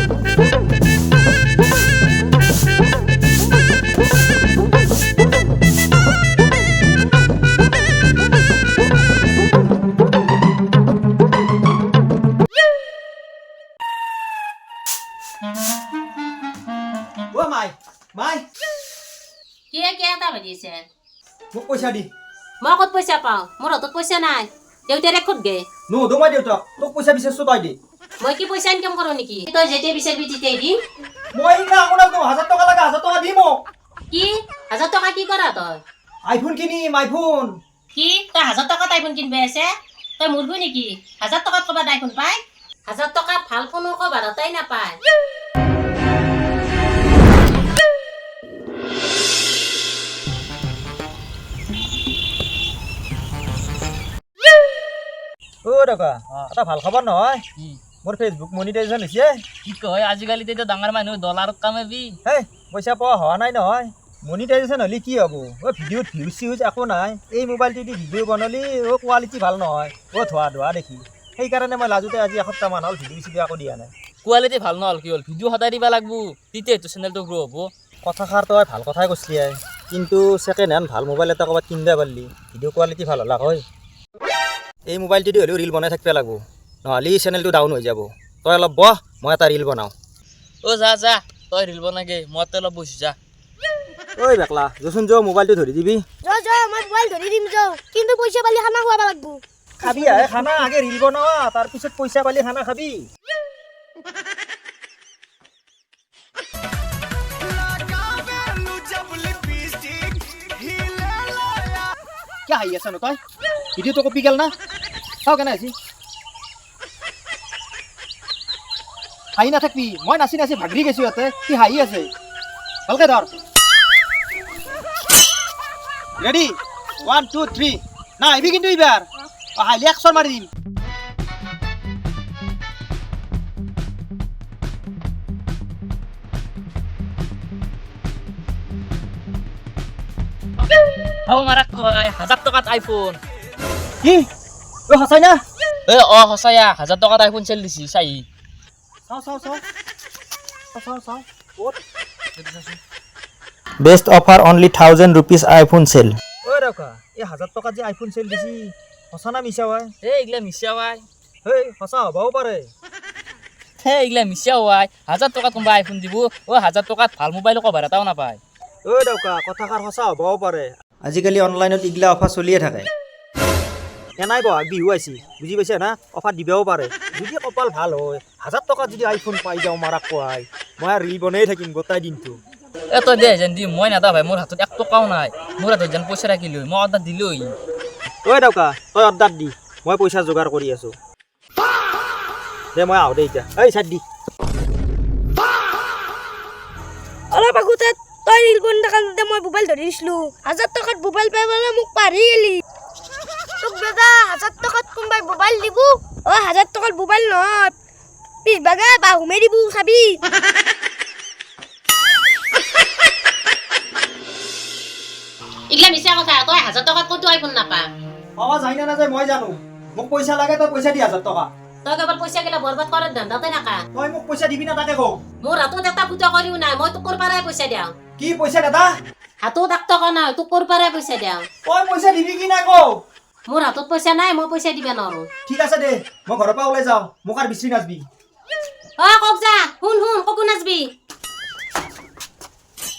ও মাই মাই কে এটা বাজিছে মোক পইচা দি মই ক'ত পইচা পাওঁ মোৰ হাতত পইচা নাই দেউতাৰে ক'ত গে নুসুধো মই দেউতাক তোক পইচা বিচাৰিছো তই দি মই কি পইচা ইনকাম কৰোঁ নেকি তই যেতিয়া বিচাৰিবি তেতিয়াই দিম মই ইনা আপোনাক 1000 টকা লাগে 1000 টকা দি মোক কি 1000 টকা কি কৰা তই আইফোন কিনিম আইফোন কি তই 1000 টকাত আইফোন কিনবে আছে তই মুৰ্গী নেকি 1000 টকাত ক'বাত আইফোন পায় 1000 টকাত ভাল ফোনো ক'বাৰতেই নাপায় ও টকা এটা ভাল খবৰ নহয় মোৰ ফেচবুক মনিটাইজেশ্যন হৈছে কি কয় আজিকালি তো ডাঙৰ মানুহ ডলাৰত কামাবি হেই পইচা পোৱা হোৱা নাই নহয় মনিটাইজেশ্যন হ'লে কি হ'ব ও ভিডিঅ'ত ভিউজ চিউজ একো নাই এই মোবাইলটো দি ভিডিঅ' বনালি ও কোৱালিটি ভাল নহয় ও ধোৱা দেখি সেইকাৰণে মই লাজতে আজি এসপ্তাহমান হ'ল ভিডিঅ' চিডিঅ' একো দিয়া নাই কোৱালিটি ভাল নহ'ল কি হ'ল ভিডিঅ' সদায় দিব লাগিব তেতিয়াতো চেনেলটো গ্ৰ' হ'ব কথাষাৰ তই ভাল কথাই কৈছিলি কিন্তু ছেকেণ্ড হেণ্ড ভাল মোবাইল এটা ক'ৰবাত কিনিব পাৰিলি ভিডিঅ' কোৱালিটি ভাল হ'লা হয় এই মোবাইলটো দি হ'লেও ৰিল বনাই থাকিব লাগিব নহ'লে চেনেলটো ডাউন হৈ যাব তই অলপ বহ মই এটা ৰিল বনাওঁ অ' যা তই ৰিল বনাগে মই তই অলপ বহি যা ঐ বেকলা যচোন যৌ মোবাইলটো ধৰি দিবি মই মোবাইল ধৰি দিম যাওঁ কিন্তু পইচা পালি খানা খুৱাব লাগিব খাবি খানা আগে ৰিল বনোৱা তাৰপিছত পইচা পালি খানা খাবি কি হাঁহি আছ ন তই ভিডিঅ'টো কপি গেল না চাওঁ কেনে আছি হাঁহি নাথাকবি মই নাচি ভাগৰি গৈছো ইয়াতে কি হাঁহি আছে ভালকে ধৰ ৰেডি 1 2 3 না আহিবি কিন্তু এইবাৰ হাঁহিলে একশৰ মাৰি দিম হাও মাৰাক কয় 1000 টকাত আইফোন কি ঐ সঁচাই না সঁচায়া 1000 টকাত আইফোন চেল দিছি চাই চাওঁ best offer only 1000 rupees iPhone sale ঐ ৰকা এই 1000 টকাত যে আইফোন চেল দিছি সঁচা না মিছা হয় এইগিলা মিছা হয় হেই সঁচা হ'বও পাৰে এইগিলা মিছা হয় 1000 টকাত কোনোবা আইফোন দিব 1000 টকাত ভাল মোবাইল কভাৰ এটাও নাপায় ঐ ৰকা কথাষাৰ সঁচা হ'বও পাৰে আজিকালি অনলাইনত ইগলা অফাৰ চলিয়ে থাকে এনাই বহাগ বিহু আহিছে বুজি পাইছা না অফাৰ দিবও পাৰে যদি কপাল ভাল হয় 1000 টকাত যদি আইফোন পাই যাওঁ মাৰাক কোৱাই মই ৰিল বনাই থাকিম গোটাই দিনটো তই দে যেন দিম মই নাদা ভাই মোৰ হাতত 1 টকাও নাই মোৰ হাতত যেন পইচা ৰাখিলো মই অৰ্ডাৰ দিলো ঐ ৰকা তই অৰ্ডাৰ দি মই পইচা যোগাৰ কৰি আছো দে মই আহো দে এতিয়া এই চাই দি অলপ আগতে তই ৰিল বন দেখাতে মই মোবাইল ধৰি দিছিলো 1000 টকাত মোবাইল পাই মানে মোক পাৰি গেলি তোক বেটা 1000 টকাত কোনবাই মোবাইল দিব 1000 টকাত মোবাইল নহয় পিছ বাগা বাহুমে দিব খাবি ইগলা মিছা কথা তই 1000 টকাত ক'তো আইফোন নাপা পাৱা যায় না নাযায় মই জানো মোক পইচা লাগে তই পইচা দি 1000 টকা তই কেৱল পইচা গেলা বৰবাদ কৰাৰ ধান্দাতে নাকা তই মোক পইচা দিবি না তাকে কওঁ মোৰ হাতত এটা ফুটা কৰিও নাই মই তোক ক'ৰ পৰাই পইচা দিওঁ কি পইচা দাদা হাতত 1 টকা নাই তোক ক'ৰ পৰাই পইচা দিওঁ তই পইচা দিবি কি না কওঁ মোৰ হাতত পইচা নাই মই পইচা দিব নোৱাৰো ঠিক আছে দে মই ঘৰৰ পৰা ওলাই যাওঁ মোক আৰু বিচৰি নাচবি কক যা শুন ককো নাচবি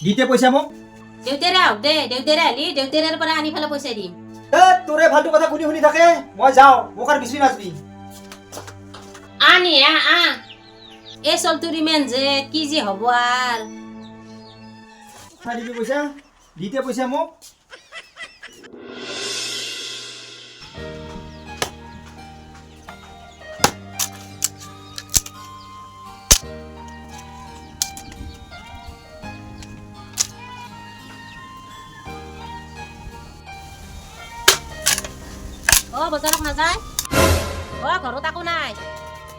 দিতে পইচা মোক দেউতাৰে আহক দে দেউতাৰে আহিলি দেউতাৰৰ পৰা আনি পেলাই পইচা দিম তোৰে ফাল্টু কথা শুনি থাকে মই যাওঁ মোক আৰু বিচৰি নাচবি আনি এই চলতুৰি মেন যে কি যে হ'ব আৰ দিবি পইচা দিতে পইচা মোক বজাৰত নাযায় ঘৰত একো নাই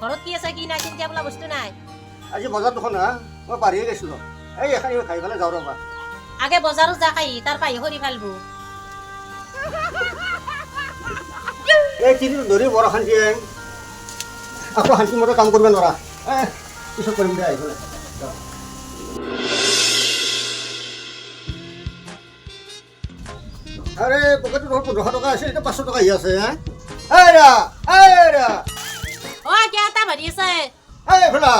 ঘৰত কি আছে কি নাই চিন্তা বোলা বস্তু নাই আজি বজাৰ দুখন হা মই পাহৰিয়ে গৈছিলো এই এখানি খাই পেলাই যাওঁ ৰবা আগে বজাৰত যা খাই তাৰ পাহি কৰি ফালবো এই তিনিদিন ধৰি বৰ অশান্তি আকৌ শান্তি মতে কাম কৰিব নোৱাৰা পিছত কৰিম দে আহিব আৰে পকেটত 1500 টকা আছিল এতিয়া 500 টকা আহি আছে হা এইৰা অ কিয় এটা ভাৰি আছে এই ফলা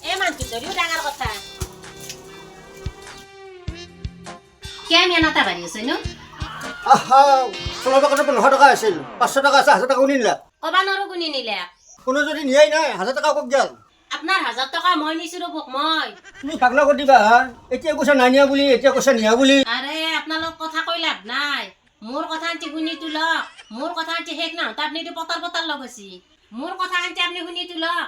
এই মানটো ধৰিও ডাঙৰ কথা কিয় মেনা এটা ভাৰি আছে নো আহা তোমাৰ পকেটত 1500 টকা আছিল 500 টকা আছে 1000 টকা কোনে নিলা কবা নৰো কোনে নিলে কোনো যদি নিয়াই নাই 1000 টকা ক'ত গেল আপোনাৰ 1000 টকা মই নিছো ৰবক মই তুমি পাগলা কৰি দিবা এতিয়া কৈছা নাই নিয়া বুলি এতিয়া কৈছা নিয়া বুলি আৰে আপোনালোক কথা কৈ লাভ নাই মোৰ কথা আনটি শুনি তোলক মোৰ কথা আনটি শেষ না আপনিতো পতাৰ পতাৰ লগ আছে মোৰ কথা আনটি আপনি শুনি তোলক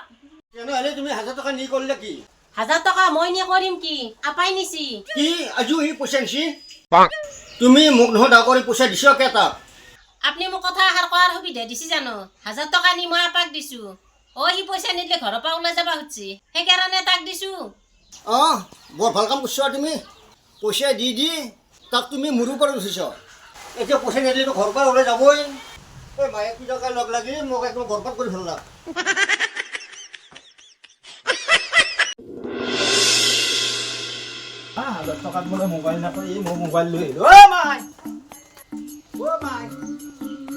তেনেহ'লে তুমি 1000 টকা নি কৰিলে কি 1000 টকা মই নিয়ে কৰিম কি আপাই নিছি কি আজিও সি পইচা নিছি তুমি মোক নহয় দা কৰি পইচা দিছ কেইটা আপনি মোক কথা আহাৰ কৰাৰ সুবিধা দিছি জানো 1000 টকা নি মই আপাক দিছো অ সি পইচা নিদিলে ঘৰৰ পৰা ওলাই যাবা খুজিছে সেইকাৰণে তাক দিছো বৰ ভাল কাম কৰিছ তুমি পইচা দি দি তাক তুমি মোৰো পৰা উঠিছ এতিয়া পইচা নিদিলেতো ঘৰৰ পৰা ওলাই যাবই এই মায়ে কি টকা লগ লাগি মোক একদম বৰবাদ কৰি ফেললা 1000 টকাত বোলে মোবাইল নাপাই মই মোবাইল লৈ আহিলো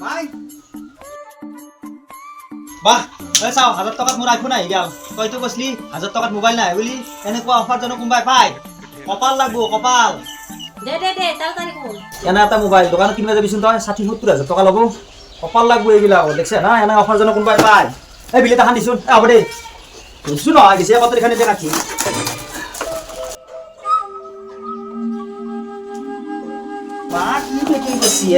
মাই বাহ এই চাও 1000 টকাত মোৰ আইফোন আহি গেল তইতো কৈছিলি 1000 টকাত মোবাইল নাই বুলি এনেকুৱা অফাৰ জানো কোনোবাই পায় কপাল লাগবো কপাল দে তাড়াতাড়ি কল এনে এটা মোবাইল দোকানত কিনিব যাবিচোন তই 60-70 হাজাৰ টকা ল'ব কপাল লাগবো এইবিলাক দেখছে না এনে অফাৰ জানো কোনোবাই পায় এই বিলেট এখন দিছোন হ'ব দে দিছো নহয় দিছে পাতৰি খানে দে কাটি বাট কি পেকিং কৰছি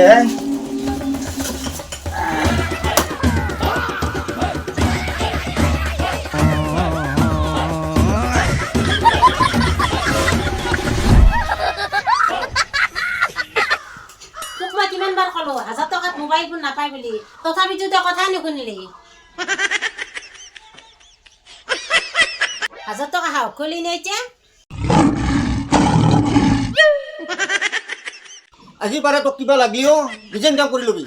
তোক মই কিমান বাৰ কলো 1000 টকাত মোবাইল ফোন নাপায় বুলি তথাপিতো তই কথা নুশুনিলি 1000 টকা হাও কলি নে এতিয়া আজি পাৰে তোক কিবা লাগিও ডিজাইন কাম কৰি ল'বি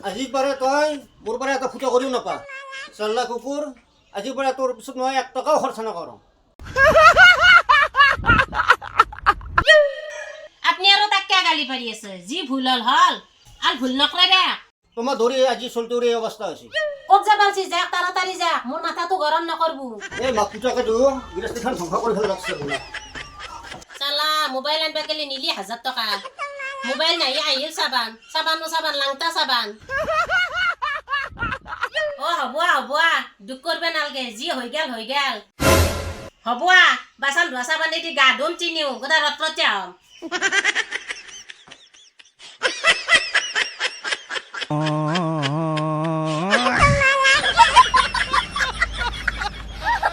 আজি পাৰে তই মোৰ পৰা এটা ফুটা কৰিও নাপা চাল্লা কুকুৰ আজি পৰা তোৰ পিছত নহয় 1 টকাও খৰচ নকৰ আপনি আৰু তাক কিয় গালি পাৰি আছে যি ভুল হল আৰু ভুল নকৰে দে তোমাৰ ধৰি আজি চলটোৰ এই অৱস্থা হৈছে ক'ত যাবালছি যাক তাড়াতাড়ি যা মোৰ মাথাটো গৰম নকৰবো এই মাকুটাকেতো গৃহস্থীখন ধ্বংস কৰি ফেল লাগছে বোলে চালা মোবাইল আনবা গেলে নিলি 1000 টকা মোবাইল নাই আহিল সাবান লাংটা সাবান ও হব দুখ করবে নালগে যি হৈ গেল হব বাসান ধোৱা সাবান দি গা ধুম চিনিও গোটা ৰত্ৰতে হম